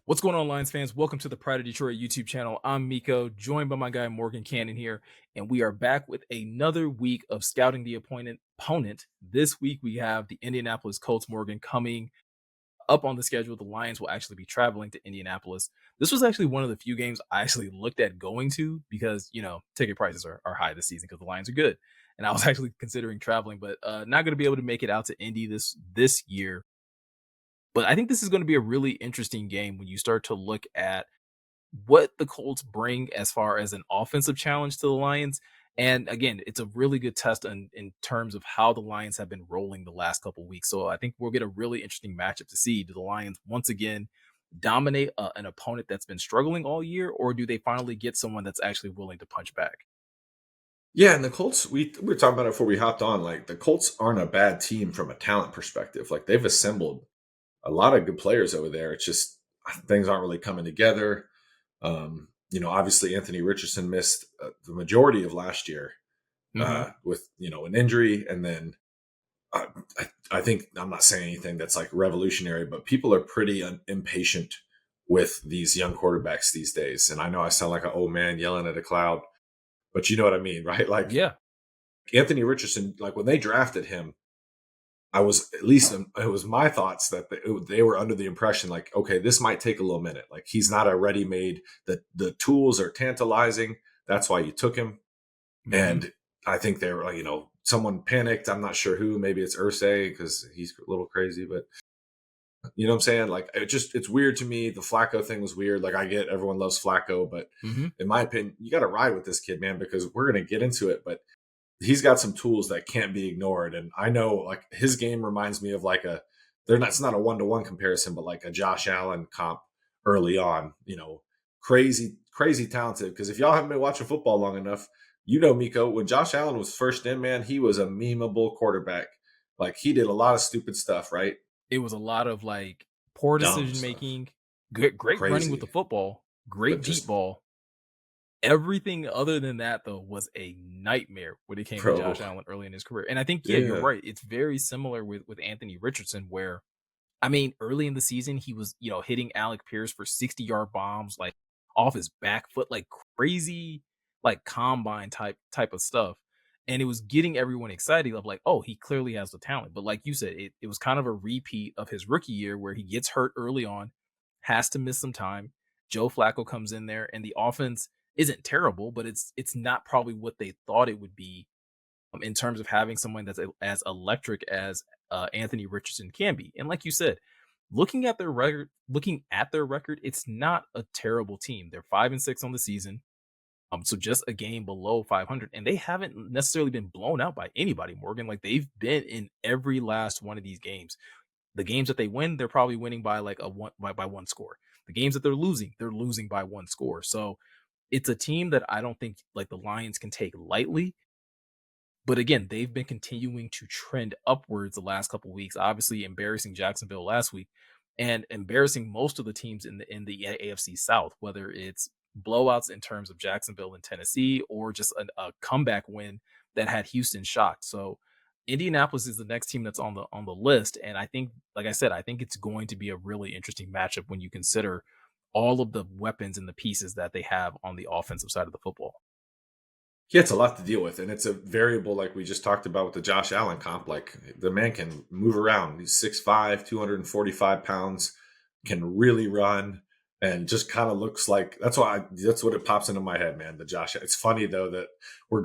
What's going on, Lions fans? Welcome to the Pride of Detroit YouTube channel. I'm Miko, joined by my guy Morgan Cannon here, and we are back with another week of scouting the opponent. This week we have the Indianapolis Colts. Morgan, coming up on the schedule. The Lions will actually be traveling to Indianapolis. This was actually one of the few games I actually looked at going to because, ticket prices are high this season because the Lions are good. And I was actually considering traveling, but not going to be able to make it out to Indy this year. But I think this is going to be a really interesting game when you start to look at what the Colts bring as far as an offensive challenge to the Lions. And again, it's a really good test in terms of how the Lions have been rolling the last couple of weeks. So I think we'll get a really interesting matchup to see. Do the Lions once again dominate an opponent that's been struggling all year, or do they finally get someone that's actually willing to punch back? Yeah, and the Colts, we were talking about it before we hopped on. Like the Colts aren't a bad team from a talent perspective. Like they've assembled a lot of good players over there. It's just things aren't really coming together. Obviously Anthony Richardson missed the majority of last year Mm-hmm. with an injury, and then uh, I think I'm not saying anything that's like revolutionary, but people are pretty impatient with these young quarterbacks these days. And I know I sound like an old man yelling at a cloud, but you know what I mean, right? Like Yeah. Anthony Richardson, like when they drafted him, I was at least it was my thoughts that they were under the impression like, okay, this might take a little minute. Like he's not a ready made. The tools are tantalizing. That's why you took him. Mm-hmm. And I think they were like, someone panicked. I'm not sure who. Maybe it's Ursay because he's a little crazy, but you know what I'm saying? Like it's weird to me. The Flacco thing was weird. Like I get everyone loves Flacco, but Mm-hmm. in my opinion, you got to ride with this kid, man, because we're gonna get into it. But he's got some tools that can't be ignored. And I know like his game reminds me of like it's not a one-to-one comparison, but like a Josh Allen comp early on, crazy, crazy talented. Because if y'all haven't been watching football long enough, Miko, when Josh Allen was first in, man, he was a memeable quarterback. Like he did a lot of stupid stuff, right? It was a lot of like poor Dumb decision stuff. making, great running with the Crazy. football, But great deep just ball. Everything other than that, though, was a nightmare when it came to bro. Josh Allen early in his career. And I think, yeah, you're Yeah. right. It's very similar with Anthony Richardson, where I mean, early in the season, he was, hitting Alec Pierce for 60-yard bombs, like off his back foot, like crazy, like combine type of stuff. And it was getting everyone excited of like, oh, he clearly has the talent. But like you said, it was kind of a repeat of his rookie year where he gets hurt early on, has to miss some time. Joe Flacco comes in there, and the offense isn't terrible, but it's not probably what they thought it would be in terms of having someone that's as electric as Anthony Richardson can be. And like you said, looking at their record, it's not a terrible team. They're 5-6 on the season. So just a game below 500, and they haven't necessarily been blown out by anybody, Morgan. Like they've been in every last one of these games. The games that they win, they're probably winning by like by one score. The games that they're losing by one score. So it's a team that I don't think like the Lions can take lightly. But again, they've been continuing to trend upwards the last couple of weeks. Obviously, embarrassing Jacksonville last week, and embarrassing most of the teams in the AFC South. Whether it's blowouts in terms of Jacksonville and Tennessee, or just a comeback win that had Houston shocked. So Indianapolis is the next team that's on the list, and I think, like I said, I think it's going to be a really interesting matchup when you consider all of the weapons and the pieces that they have on the offensive side of the football. Yeah, it's a lot to deal with, and it's a variable like we just talked about with the Josh Allen comp. Like the man can move around. He's 6'5", 245 pounds, can really run, and just kind of looks like that's what it pops into my head, man. The Josh. It's funny though that we're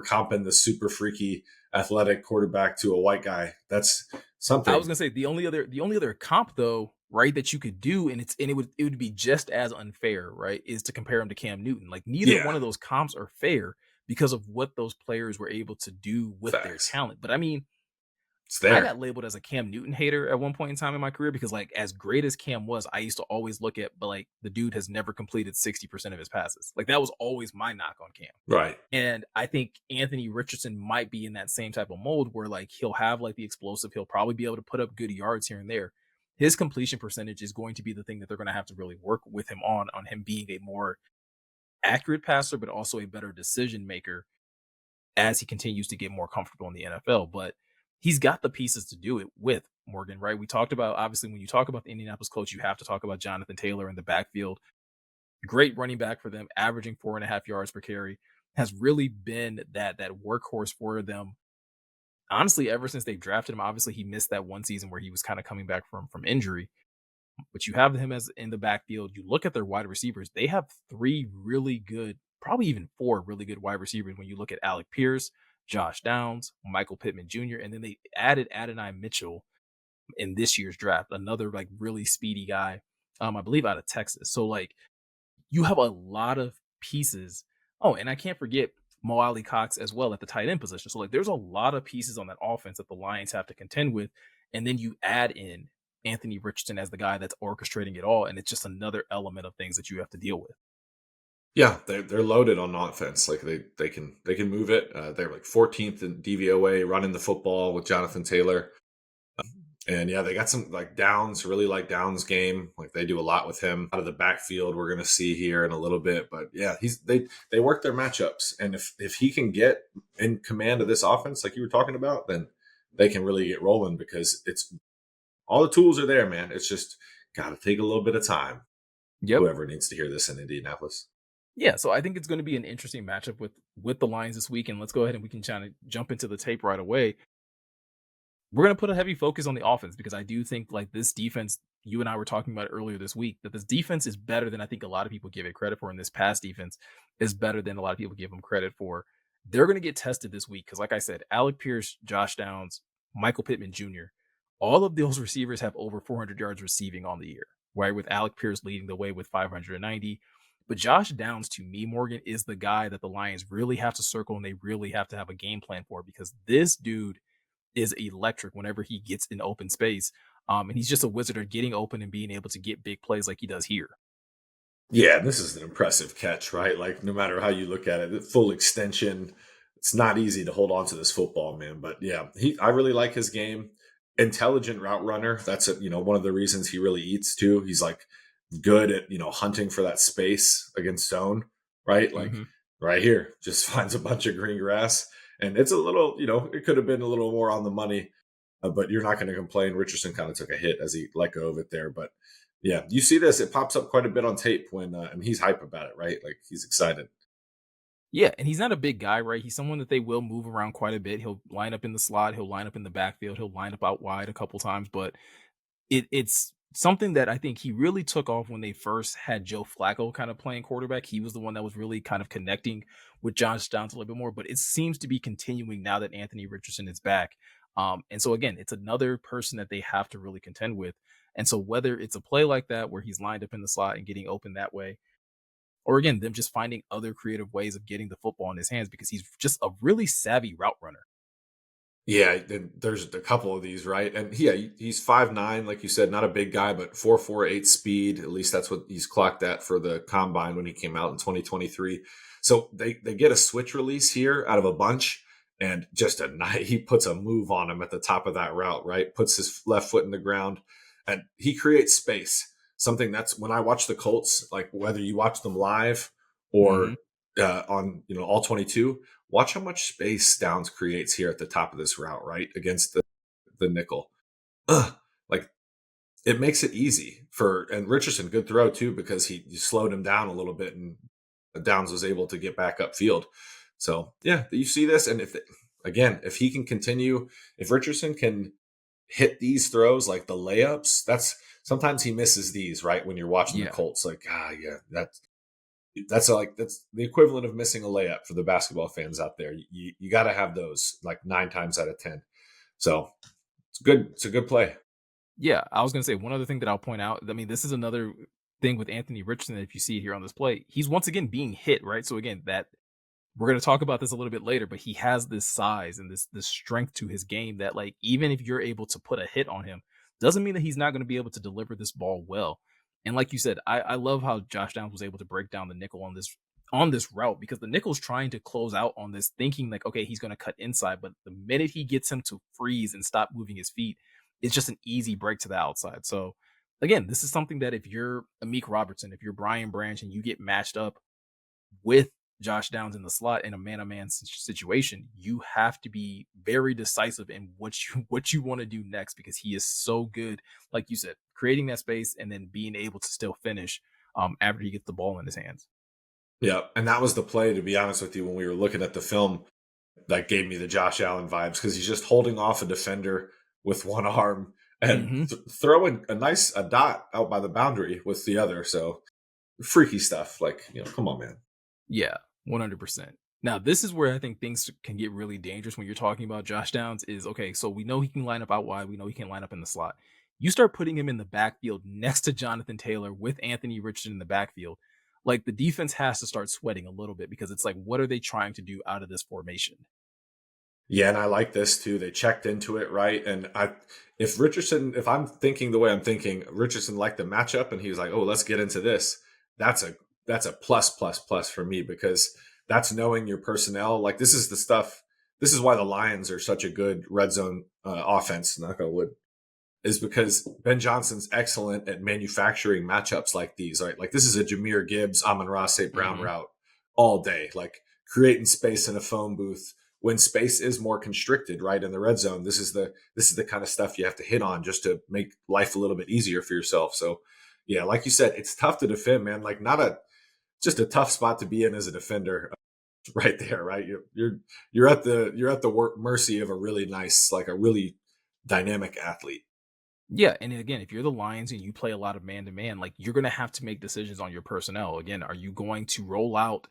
comping the super freaky athletic quarterback to a white guy. That's I was something. gonna say the only other comp though, right, that you could do, and it would be just as unfair, right, is to compare him to Cam Newton. Like neither Yeah, one of those comps are fair because of what those players were able to do with their facts. talent. But I mean, It's I there. got labeled as a Cam Newton hater at one point in time in my career because, like, as great as Cam was, I used to always look at, but like, the dude has never completed 60% of his passes. Like, that was always my knock on Cam. Right. And I think Anthony Richardson might be in that same type of mold where, like, he'll have like the explosive, he'll probably be able to put up good yards here and there. His completion percentage is going to be the thing that they're going to have to really work with him on him being a more accurate passer, but also a better decision maker as he continues to get more comfortable in the NFL. But he's got the pieces to do it with Morgan, right? We talked about, obviously, when you talk about the Indianapolis Colts, you have to talk about Jonathan Taylor in the backfield. Great running back for them, averaging 4.5 yards per carry, has really been that workhorse for them. Honestly, ever since they've drafted him, obviously he missed that one season where he was kind of coming back from injury. But you have him as in the backfield. You look at their wide receivers; they have three really good, probably even four really good wide receivers. When you look at Alec Pierce, Josh Downs, Michael Pittman Jr., and then they added Adonai Mitchell in this year's draft, another like really speedy guy, I believe out of Texas. So like you have a lot of pieces. Oh, and I can't forget Mo Ali Cox as well at the tight end position. So like there's a lot of pieces on that offense that the Lions have to contend with. And then you add in Anthony Richardson as the guy that's orchestrating it all. And it's just another element of things that you have to deal with. Yeah, they're loaded on offense. Like they can move it. They're like 14th in DVOA running the football with Jonathan Taylor. And yeah, they got some like Downs, really like Downs game. Like they do a lot with him out of the backfield. We're gonna see here in a little bit. But yeah, they work their matchups. And if he can get in command of this offense, like you were talking about, then they can really get rolling because it's all the tools are there, man. It's just gotta take a little bit of time. Yep. Whoever needs to hear this in Indianapolis. Yeah, so I think it's going to be an interesting matchup with the Lions this week, and let's go ahead and we can kind of jump into the tape right away. We're going to put a heavy focus on the offense because I do think like this defense, you and I were talking about it earlier this week, that this defense is better than I think a lot of people give it credit for. And this past defense is better than a lot of people give them credit for. They're going to get tested this week because, like I said, Alec Pierce, Josh Downs, Michael Pittman Jr., all of those receivers have over 400 yards receiving on the year, right? With Alec Pierce leading the way with 590. But Josh Downs, to me, Morgan, is the guy that the Lions really have to circle and they really have to have a game plan for because this dude is electric whenever he gets in open space. And he's just a wizard at getting open and being able to get big plays like he does here. Yeah, this is an impressive catch, right? Like no matter how you look at it, full extension. It's not easy to hold on to this football, man. But yeah, I really like his game. Intelligent route runner. That's one of the reasons he really eats too. He's like good at hunting for that space against zone, right? Like Hmm. right here, just finds a bunch of green grass, and it's a little, it could have been a little more on the money, but you're not going to complain. Richardson kind of took a hit as he let go of it there, but yeah, you see this. It pops up quite a bit on tape when, and he's hype about it, right? Like he's excited. Yeah, and he's not a big guy, right? He's someone that they will move around quite a bit. He'll line up in the slot, he'll line up in the backfield, he'll line up out wide a couple times, but it's something that I think he really took off when they first had Joe Flacco kind of playing quarterback. He was the one that was really kind of connecting with Josh Downs a little bit more, but it seems to be continuing now that Anthony Richardson is back. And so again, it's another person that they have to really contend with. And so whether it's a play like that where he's lined up in the slot and getting open that way, or again, them just finding other creative ways of getting the football in his hands because he's just a really savvy route runner. Yeah, there's a couple of these, right? And yeah, he's 5'9", like you said, not a big guy, but 4.48 speed. At least that's what he's clocked at for the combine when he came out in 2023. So they get a switch release here out of a bunch, and just a night he puts a move on him at the top of that route, right? Puts his left foot in the ground, and he creates space. Something that's when I watch the Colts, like whether you watch them live or Hmm. on all 22. Watch how much space Downs creates here at the top of this route, right? Against the nickel. Ugh, like it makes it easy and Richardson, good throw too, because he slowed him down a little bit and Downs was able to get back upfield. So yeah, you see this. And if he can continue, if Richardson can hit these throws like the layups, that's sometimes he misses these, right? When you're watching the Yeah. Colts, like, yeah, that's the equivalent of missing a layup for the basketball fans out there. You got to have those like 9 times out of 10. So it's good. It's a good play. Yeah, I was gonna say one other thing that I'll point out. I mean, this is another thing with Anthony Richardson. If you see it here on this play, he's once again being hit, right? So again, that we're gonna talk about this a little bit later, but he has this size and this strength to his game that like even if you're able to put a hit on him, doesn't mean that he's not gonna be able to deliver this ball well. And like you said, I love how Josh Downs was able to break down the nickel on this route because the nickel's trying to close out on this, thinking like, okay, he's gonna cut inside, but the minute he gets him to freeze and stop moving his feet, it's just an easy break to the outside. So again, this is something that if you're Amik Robertson, if you're Brian Branch and you get matched up with Josh Downs in the slot in a man-on-man situation, you have to be very decisive in what you want to do next because he is so good, like you said, creating that space and then being able to still finish after he gets the ball in his hands. Yeah, and that was the play, to be honest with you, when we were looking at the film, that gave me the Josh Allen vibes because he's just holding off a defender with one arm and Hmm. throwing a dot out by the boundary with the other. So freaky stuff. Like, come on, man. Yeah, 100%. Now, this is where I think things can get really dangerous when you're talking about Josh Downs is okay, so we know he can line up out wide, we know he can line up in the slot. You start putting him in the backfield next to Jonathan Taylor with Anthony Richardson in the backfield. Like the defense has to start sweating a little bit because it's like, what are they trying to do out of this formation? Yeah, and I like this too. They checked into it right, and if I'm thinking the way I'm thinking, Richardson liked the matchup, and he was like, "Oh, let's get into this." That's a that's a plus plus plus for me because that's knowing your personnel. Like this is the stuff. This is why the Lions are such a good red zone offense. Knock on wood, is because Ben Johnson's excellent at manufacturing matchups like these. Right, like this is a Jameer Gibbs, Amon-Ra St. Brown Hmm. route all day. Like creating space in a phone booth when space is more constricted, right in the red zone. This is the kind of stuff you have to hit on just to make life a little bit easier for yourself. So, yeah, like you said, it's tough to defend, man. Like not a just a tough spot to be in as a defender, right there, right. You're at the mercy of a really nice, like a really dynamic athlete. Yeah, and again, if you're the Lions and you play a lot of man to man, like you're going to have to make decisions on your personnel. Again, are you going to roll out,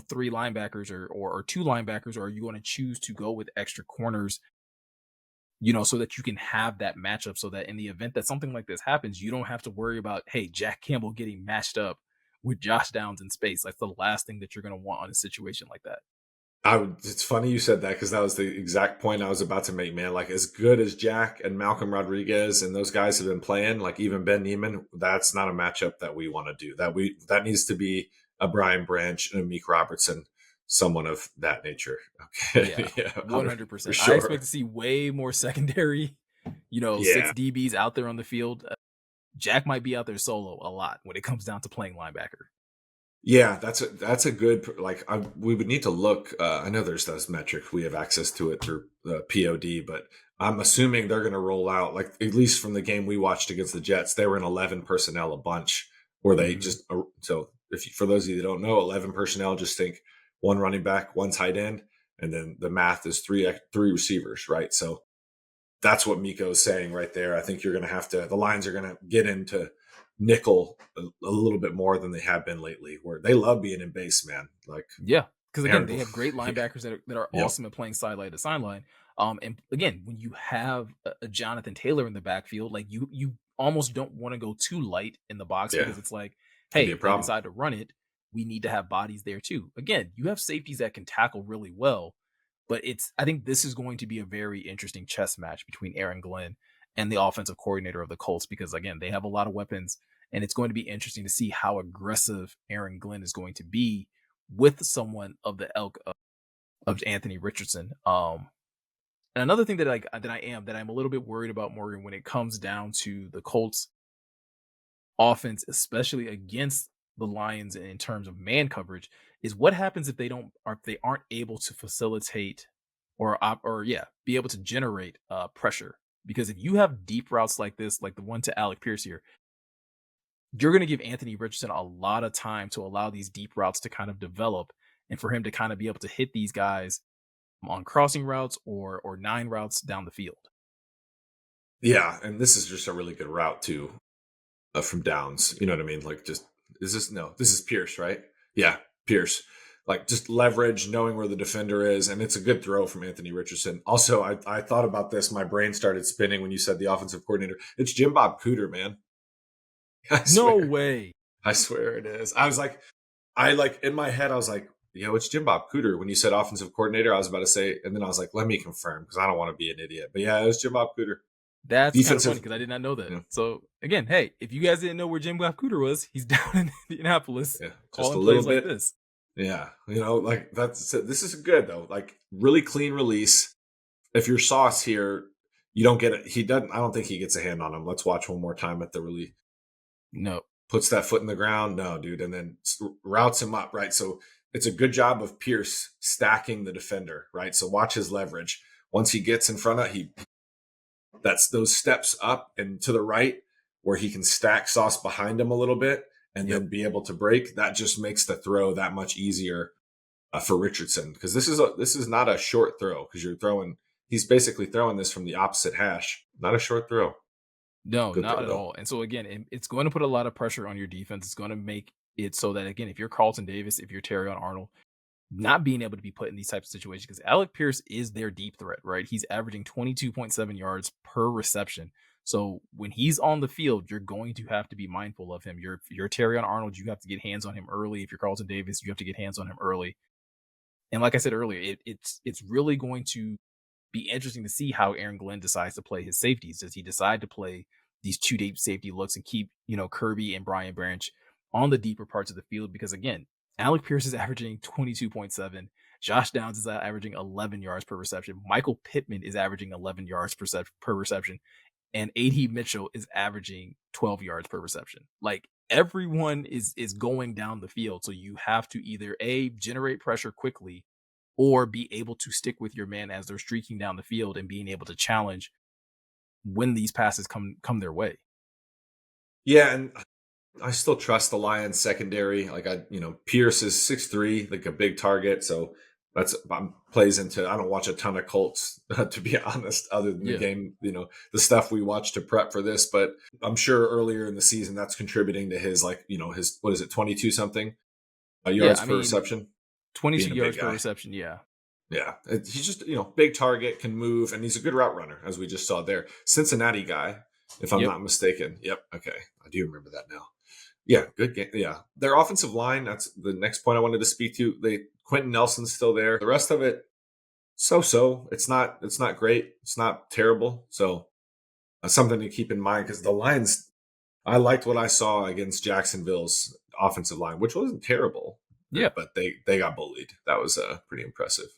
three linebackers or two linebackers, or are you going to choose to go with extra corners, so that you can have that matchup so that in the event that something like this happens, you don't have to worry about, hey, Jack Campbell getting matched up with Josh Downs in space. That's the last thing that you're going to want on a situation like that. It's funny you said that because that was the exact point I was about to make, man. Like as good as Jack and Malcolm Rodriguez and those guys have been playing, like even Ben Neiman, that's not a matchup that we want to do. That needs to be a Brian Branch and a Meek Robertson, someone of that nature. Yeah, Okay, yeah, for 100%. I expect sure. to see way more secondary, Yeah, six DBs out there on the field. Jack might be out there solo a lot when it comes down to playing linebacker. yeah, that's a good like. We would need to look. I know there's those metrics. We have access to it through POD, but I'm assuming they're going to roll out like at least from the game we watched against the Jets. They were in 11 personnel a bunch, where they Hmm. just so if for those of you that don't know, 11 personnel, just think one running back, one tight end, and then the math is three receivers, right? So that's what Miko is saying right there. I think you're going to have to. The Lions are going to get into nickel a little bit more than they have been lately, where they love being in base, man. Like Yeah, because again, Aaron, they have great yeah, linebackers that are yep, awesome at playing sideline to sideline. And again, when you have a Jonathan Taylor in the backfield, like you almost don't want to go too light in the box yeah, because it's like, could hey, be a if they problem. decide to run it, we need to have bodies there too. Again, you have safeties that can tackle really well, but I think this is going to be a very interesting chess match between Aaron Glenn and the offensive coordinator of the Colts because again, they have a lot of weapons, and it's going to be interesting to see how aggressive Aaron Glenn is going to be with someone of the ilk of Anthony Richardson. And another thing that I'm a little bit worried about, Morgan, when it comes down to the Colts offense, especially against the Lions in terms of man coverage, is what happens if they aren't able to facilitate or be able to generate pressure. Because if you have deep routes like this, like the one to Alec Pierce here, you're going to give Anthony Richardson a lot of time to allow these deep routes to kind of develop and for him to kind of be able to hit these guys on crossing routes or nine routes down the field. Yeah, and this is just a really good route too from Downs. You know what I mean? Like, just is this no? This is Pierce, right? Yeah, Pierce. Like just leverage, knowing where the defender is, and it's a good throw from Anthony Richardson. Also, I thought about this. My brain started spinning when you said the offensive coordinator. It's Jim Bob Cooter, man. I No swear. way. I swear it is. I like in my head, I was like, it's Jim Bob Cooter. When you said offensive coordinator, I was about to say, and then I was like, let me confirm because I don't want to be an idiot. But yeah, it was Jim Bob Cooter. That's kind of funny Defensive, because I did not know that. yeah, So again, hey, if you guys didn't know where Jim Cooter was, he's down in Indianapolis yeah, just a calling little plays like bit. this. Yeah, like this is good though. Like really clean release. If you're Sauce here, you don't get it. He doesn't. I don't think he gets a hand on him. Let's watch one more time at the release. No. Puts that foot in the ground. No, dude, and then routes him up right. So it's a good job of Pierce stacking the defender, right? So watch his leverage. Once he gets in front of, he that's those steps up and to the right where he can stack Sauce behind him a little bit and Yep. then be able to break. That just makes the throw that much easier for Richardson, because this is not a short throw, because you're throwing. He's basically throwing this from the opposite hash. Not a short throw. No, Good not throw at though. all. And so again, it's going to put a lot of pressure on your defense. It's going to make it so that again, if you're Carlton Davis, if you're Terry Arnold, not being able to be put in these types of situations because Alec Pierce is their deep threat, right? He's averaging 22.7 yards per reception. So when he's on the field, you're going to have to be mindful of him. You're Terry Arnold, you have to get hands on him early. If you're Carlton Davis, you have to get hands on him early. And like I said earlier, it's really going to be interesting to see how Aaron Glenn decides to play his safeties. Does he decide to play these two deep safety looks and keep, Kirby and Brian Branch on the deeper parts of the field? Because again, Alec Pierce is averaging 22.7. Josh Downs is averaging 11 yards per reception. Michael Pittman is averaging 11 yards per reception. And AD Mitchell is averaging 12 yards per reception. Like everyone is going down the field. So you have to either A, generate pressure quickly or be able to stick with your man as they're streaking down the field and being able to challenge when these passes come their way. Yeah, and I still trust the Lions secondary. Like Pierce is 6'3", like a big target. So that's plays into. I don't watch a ton of Colts to be honest, other than the Yeah. game. The stuff we watch to prep for this. But I'm sure earlier in the season that's contributing to his his what is it 22 something Yeah. yards I per mean, reception. 22 Being a big yards per guy. reception. Yeah. Yeah, he's just big target, can move, and he's a good route runner, as we just saw there. Cincinnati guy, if I'm Yep. not mistaken. Yep. Okay, I do remember that now. Yeah, good game. Yeah, their offensive line. That's the next point I wanted to speak to. Quentin Nelson's still there. The rest of it, so. It's not. It's not great. It's not terrible. So something to keep in mind, because the Lions. I liked what I saw against Jacksonville's offensive line, which wasn't terrible, Yeah. but they got bullied. That was pretty impressive.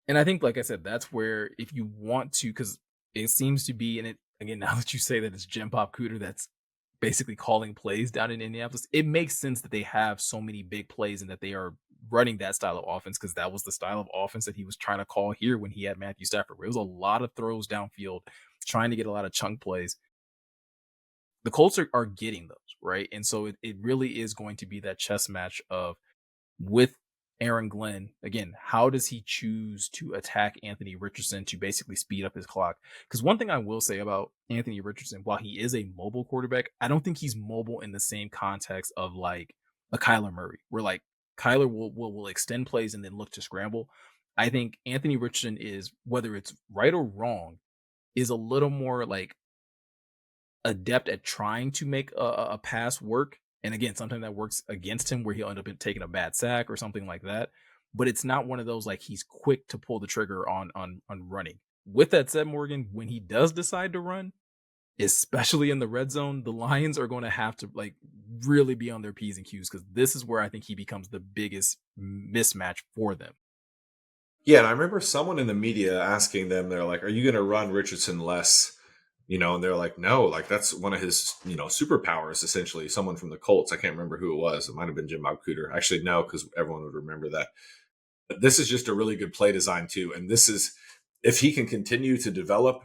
And I think, like I said, that's where if you want to, because it seems to be, and it again, now that you say that it's Jim Bob Cooter that's basically calling plays down in Indianapolis, it makes sense that they have so many big plays and that they are running that style of offense because that was the style of offense that he was trying to call here when he had Matthew Stafford. Where it was a lot of throws downfield, trying to get a lot of chunk plays. The Colts are getting those, right? And so it really is going to be that chess match of with Aaron Glenn, again, how does he choose to attack Anthony Richardson to basically speed up his clock? Because one thing I will say about Anthony Richardson, while he is a mobile quarterback, I don't think he's mobile in the same context of like a Kyler Murray, where like Kyler will extend plays and then look to scramble. I think Anthony Richardson is, whether it's right or wrong, is a little more like adept at trying to make a pass work. And again, sometimes that works against him where he'll end up taking a bad sack or something like that. But it's not one of those like he's quick to pull the trigger on running. With that said, Morgan, when he does decide to run, especially in the red zone, the Lions are going to have to like really be on their P's and Q's because this is where I think he becomes the biggest mismatch for them. Yeah, and I remember someone in the media asking them, they're like, "Are you going to run Richardson less?" And they're like, "No, like that's one of his, superpowers." Essentially, someone from the Colts. I can't remember who it was. It might have been Jim Bob Cooter. Actually, no, because everyone would remember that. But this is just a really good play design too, and this is if he can continue to develop.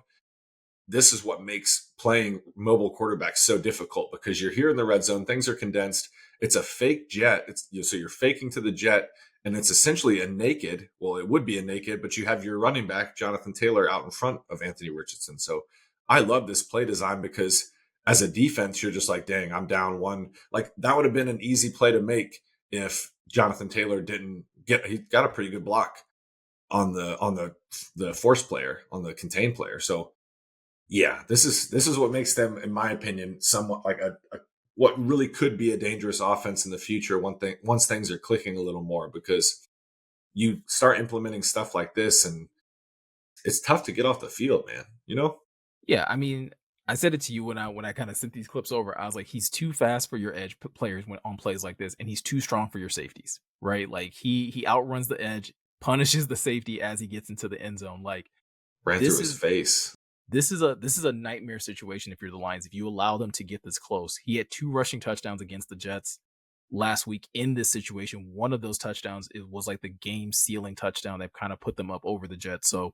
This is what makes playing mobile quarterback so difficult because you're here in the red zone. Things are condensed. It's a fake jet. So you're faking to the jet, and it's essentially a naked. Well, it would be a naked, but you have your running back Jonathan Taylor out in front of Anthony Richardson. So I love this play design because as a defense, you're just like, dang, I'm down one. Like that would have been an easy play to make if Jonathan Taylor didn't get. He got a pretty good block on the force player, on the contain player. So yeah, this is what makes them, in my opinion, somewhat like a what really could be a dangerous offense in the future. One thing, once things are clicking a little more, because you start implementing stuff like this, and it's tough to get off the field, man. Yeah, I mean, I said it to you when I kind of sent these clips over. I was like, he's too fast for your edge players when on plays like this, and he's too strong for your safeties, right? Like he outruns the edge, punishes the safety as he gets into the end zone. Like Ran through this his is face. this is a nightmare situation if you're the Lions. If you allow them to get this close, he had 2 rushing touchdowns against the Jets. last week in this situation. One of those touchdowns, it was like the game sealing touchdown that kind of put them up over the Jets. So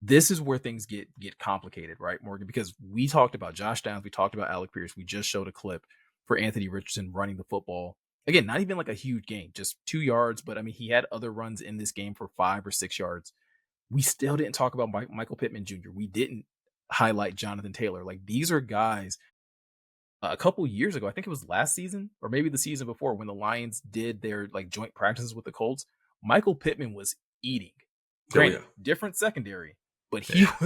this is where things get complicated, right, Morgan? Because we talked about Josh Downs, we talked about Alec Pierce, we just showed a clip for Anthony Richardson running the football. Again, not even like a huge gain, just 2 yards, but I mean, he had other runs in this game for 5 or 6 yards. We still didn't talk about Michael Pittman Jr. We didn't highlight Jonathan Taylor. Like these are guys a couple years ago, I think it was last season or maybe the season before when the Lions did their like joint practices with the Colts. Michael Pittman was eating. Oh Granted, yeah, different secondary, but he yeah,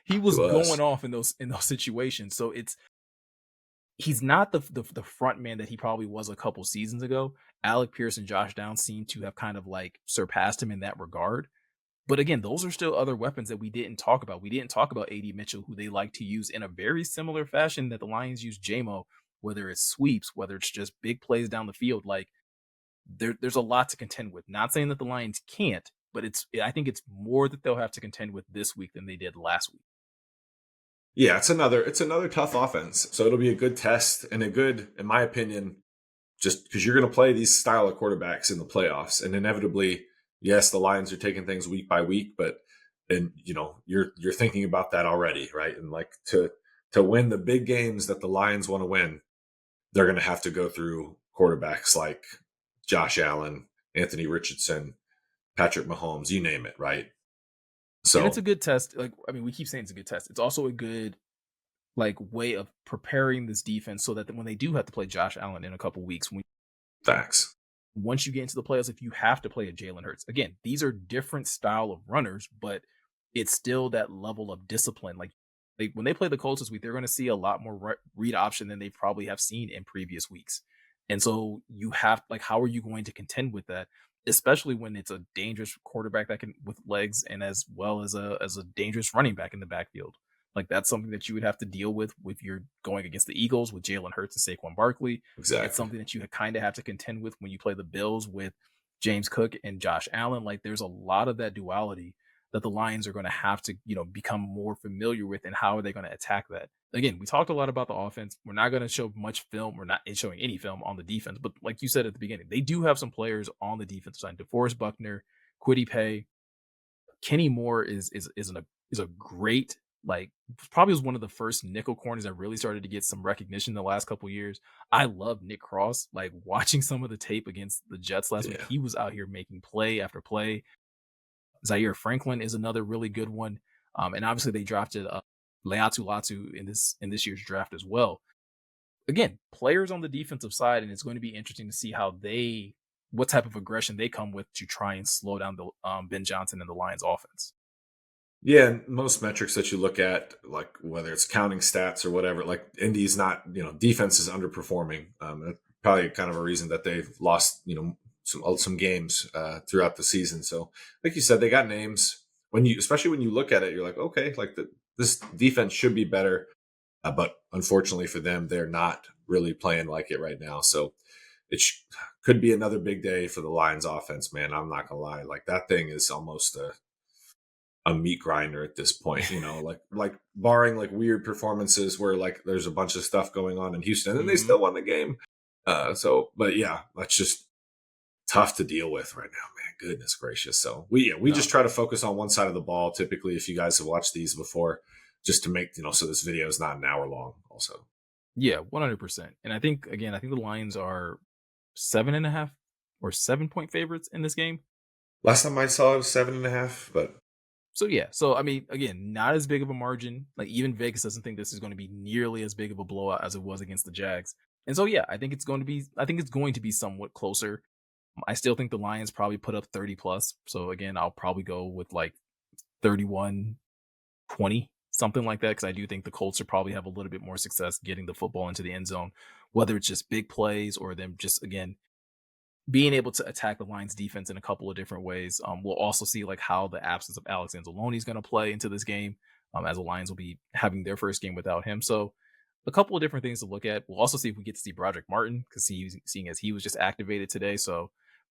he it was going was. off in those situations. So he's not the front man that he probably was a couple seasons ago. Alec Pierce and Josh Downs seem to have kind of like surpassed him in that regard. But again, those are still other weapons that we didn't talk about. We didn't talk about AD Mitchell, who they like to use in a very similar fashion that the Lions use JMO, whether it's sweeps, whether it's just big plays down the field. Like there's a lot to contend with. Not saying that the Lions can't, but I think it's more that they'll have to contend with this week than they did last week. Yeah, it's another tough offense. So it'll be a good test and a good, in my opinion, just because you're going to play these style of quarterbacks in the playoffs, and inevitably, yes, the Lions are taking things week by week, but and you're thinking about that already, right? And like to win the big games that the Lions want to win, they're going to have to go through quarterbacks like Josh Allen, Anthony Richardson, Patrick Mahomes, you name it, right? And it's a So good test. Like, I mean, we keep saying it's a good test. It's also a good like way of preparing this defense so that when they do have to play Josh Allen in a couple weeks, facts. once you get into the playoffs, if you have to play a Jalen Hurts, again, these are different style of runners, but it's still that level of discipline. Like when they play the Colts this week, they're going to see a lot more read option than they probably have seen in previous weeks. And so you have like, how are you going to contend with that? Especially when it's a dangerous quarterback that can with legs and as well as a dangerous running back in the backfield. Like that's something that you would have to deal with if you're going against the Eagles with Jalen Hurts and Saquon Barkley. It's Exactly. something that you kind of have to contend with when you play the Bills with James Cook and Josh Allen. Like there's a lot of that duality that the Lions are going to have to, become more familiar with, and how are they going to attack that? Again, we talked a lot about the offense. We're not going to show much film. We're not showing any film on the defense, but like you said at the beginning, they do have some players on the defensive side. DeForest Buckner, Quiddy Pay, Kenny Moore is a great like probably was one of the first nickel corners that really started to get some recognition in the last couple of years. I love Nick Cross. Like watching some of the tape against the Jets last week, Yeah. he was out here making play after play. Zaire Franklin is another really good one. And obviously they drafted Leatu Latu in this year's draft as well. Again, players on the defensive side, and it's going to be interesting to see how what type of aggression they come with to try and slow down the Ben Johnson and the Lions offense. Yeah, and most metrics that you look at, like whether it's counting stats or whatever, like Indy's not, defense is underperforming. That's probably kind of a reason that they've lost, some games throughout the season. So, like you said, they got names. Especially when you look at it, you're like, okay, like this defense should be better, but unfortunately for them, they're not really playing like it right now. So could be another big day for the Lions offense, man. I'm not gonna lie, like that thing is almost a meat grinder at this point, like barring like weird performances where like there's a bunch of stuff going on in Houston and they Mm-hmm. still won the game. But yeah, that's just tough to deal with right now, man. Goodness gracious. So we No, just try to focus on one side of the ball. Typically, if you guys have watched these before, just to make, so this video is not an hour long also. yeah, 100%. And I think again, I think the Lions are 7.5 or 7 point favorites in this game. Last time I saw it was 7.5, but So yeah, so I mean, again, not as big of a margin. Like even Vegas doesn't think this is going to be nearly as big of a blowout as it was against the Jags. And so yeah, I think it's going to be somewhat closer. I still think the Lions probably put up 30 plus. So again, I'll probably go with like 31-20, something like that, because I do think the Colts will probably have a little bit more success getting the football into the end zone, whether it's just big plays or them just again being able to attack the Lions defense in a couple of different ways. We'll also see like how the absence of Alex Anzalone is going to play into this game, as the Lions will be having their first game without him. So a couple of different things to look at. We'll also see if we get to see Broderick Martin, because seeing as he was just activated today. So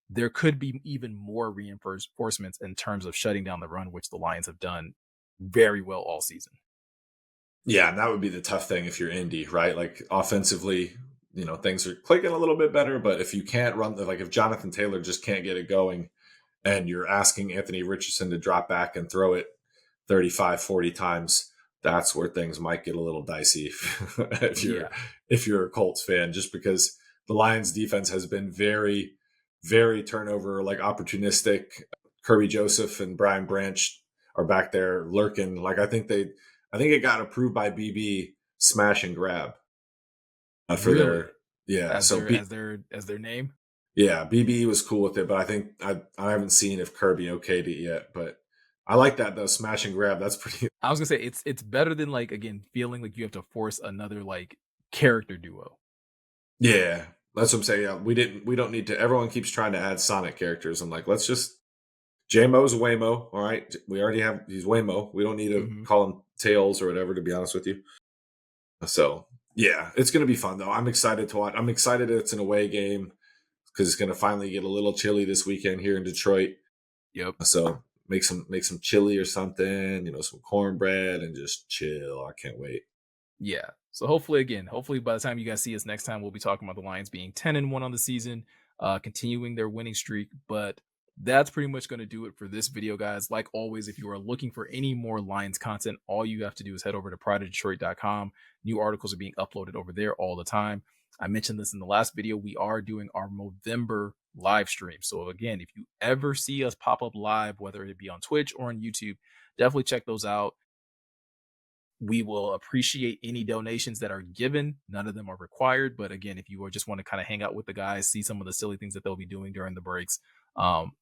there could be even more reinforcements in terms of shutting down the run, which the Lions have done very well all season. yeah, and that would be the tough thing if you're Indy, right? Like offensively, things are clicking a little bit better. But if you can't run, like if Jonathan Taylor just can't get it going, and you're asking Anthony Richardson to drop back and throw it 35, 40 times, that's where things might get a little dicey if you're Yeah. if you're a Colts fan, just because the Lions defense has been very, very turnover, like opportunistic. Kirby Joseph and Brian Branch are back there lurking. Like I think it got approved by BB smash and grab for Really? their yeah. As So their as their as their name? yeah, BB was cool with it, but I think I haven't seen if Kirby okayed it yet. But I like that though, smash and grab. That's pretty. I was gonna say it's better than like again feeling like you have to force another like character duo. Yeah, that's what I'm saying. Yeah, we don't need to. Everyone keeps trying to add Sonic characters. I'm like, let's just JMO's Waymo. All right, we already have he's Waymo. We don't need to Hmm. call him Tails or whatever. To be honest with you, so yeah, it's gonna be fun though. I'm excited to watch. I'm excited that it's an away game because it's gonna finally get a little chilly this weekend here in Detroit. Yep. So make some chili or something, some cornbread and just chill. I can't wait. Yeah. So hopefully by the time you guys see us next time, we'll be talking about the Lions being 10-1 on the season, continuing their winning streak. But that's pretty much going to do it for this video, guys. Like always, if you are looking for any more Lions content, all you have to do is head over to prideofdetroit.com. New articles are being uploaded over there all the time. I mentioned this in the last video. We are doing our November live stream. So again, if you ever see us pop up live, whether it be on Twitch or on YouTube, definitely check those out. We will appreciate any donations that are given. None of them are required. But again, if you just want to kind of hang out with the guys, see some of the silly things that they'll be doing during the breaks,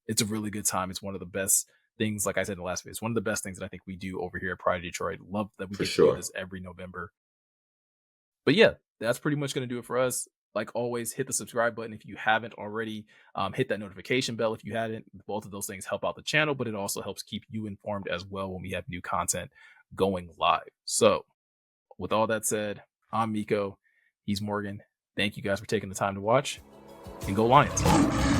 it's a really good time. It's one of the best things, like I said in the last video, it's one of the best things that I think we do over here at Pride of Detroit. Love that we For get to do sure. this every November. But yeah, that's pretty much going to do it for us. Like always, hit the subscribe button if you haven't already. Hit that notification bell if you hadn't. Both of those things help out the channel, but it also helps keep you informed as well when we have new content going live. So, with all that said, I'm Miko. He's Morgan. Thank you guys for taking the time to watch, and go Lions.